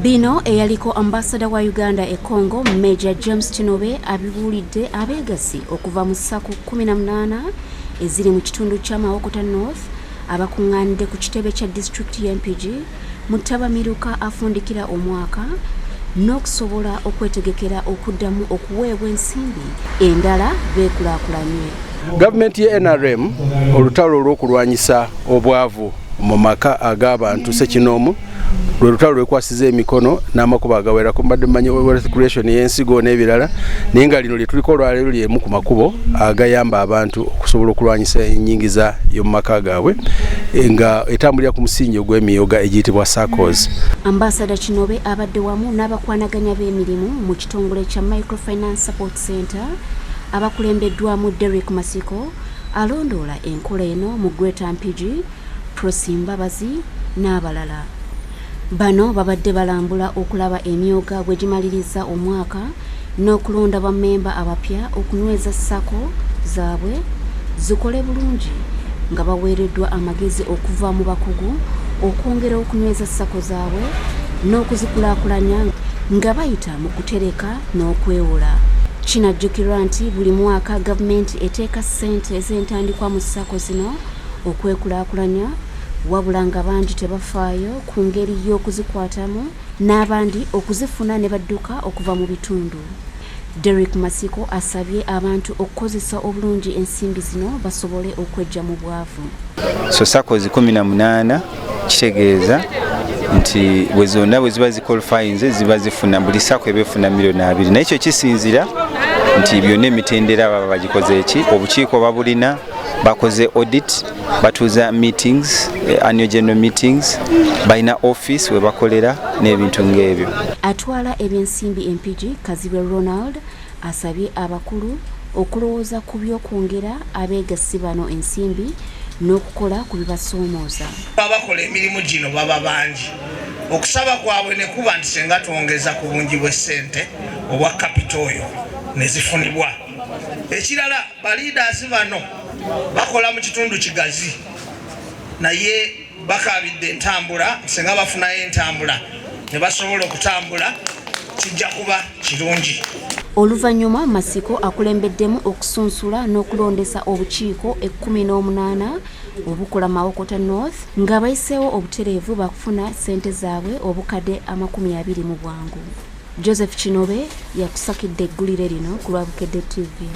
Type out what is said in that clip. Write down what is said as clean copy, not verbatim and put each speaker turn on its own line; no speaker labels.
Bino eyaliko ambassador wa Uganda e Congo Major James Kinobe abibuulidde abeegasi okuva mu ssako 18 eziri mu kitundu kya Mawokota North abakuŋŋaanidde ku kitebe kya district ya MPG mu Tabamiruka afundikira omwaka n'okusobola okwetegekera okuddamu okuweebwa ensimbi endala beekulaakulanye.
Gavumenti ya NRM olutalo olw'okulwanyisa obwavu mu maka ag'abantu Ssekinomu lwe lutalo lwekwasiza emikono n'amakubo agawera ku mbadde mmanyi wealth creation y'ensigo n'ebirala naye nga lino lye tuliko olwaleero lyemu ku makubo agayamba abantu okusobola okulwanyisa ennyingiza y'omu maka gaabwe nga etambulira ku musingi ogw'emiyoga egiyitibwa SACCOs.
Ambassador Kinobe abadde wamu n'abakwanaganya b'emirimu mu kitongole kya Microfinance Support Center abakulembeddwamu Derek Masiko alondoola enkola eno mu Greater Mpigi, Prosi Mbabazi n'abalala. Bano babadde balambula okulaba emyoga bwe gimaliriza omwaka n'okulonda bammemba abapya okunyweza SACCO zaabwe zikole bulungi nga baweereddwa amagezi okuva mu bakugu okwongera okunyweza SACCO zaabwe n'okuzikulaakulanya nga bayita mu kutereka n'okwewola. Kinajjukirwa nti buli mwaka gavumenti eteeka ssente ez'entandikwa mu SACCO zino okwekulaakulanya wabula nga bangi tebafaayo ku ngeri y'okuzikwatamu n'abandi okuzifuna ne badduka okuva mu bitundu. Derek Masiko asabye abantu okukozesa obulungi ensimbi zino basobole okwejja mu bwavu.
So SACCOs 18 kitegeeza nti bwe zonna bwe ziba ziqualifyinze ziba zifuna buli SACCO ebefuna $2 naye ekyo kisinzira nti byonna emitendera baba bagikoze eki obukiiko babulina bakoze audit batuuza meetings annual general meetings balina office we bakolera n'ebintu ng'ebyo.
Atwala ebyensimbi MPG Kazibwe Ronald asabye abakulu okulowooza ku by'okwongera abeegasi bano ensimbi n'okukola ku bibasoomooza.
Abakola emirimu gino baba bangi okusaba kwabwe ne kuba nti senga twongeza ku bungi bw'essente obwa kapitooyo ne zifunibwa. Ekirala baliidaasi bano bakola mu kitundu kigazi naye bakabidde entambula senga bafunayo entambula ne basobola okutambula kijja kuba kirungi.
Oluvannyuma Masiko akulembeddemu okusunsula n'okulondesa obukiiko 18 obukola Mawokota North nga bayiseewo obutereevu bakufuna ssente zaabwe obukadde 20 mu bwangu. Joseph Kinobe yakusakidde eggulire lino ku Lwabukedde TV.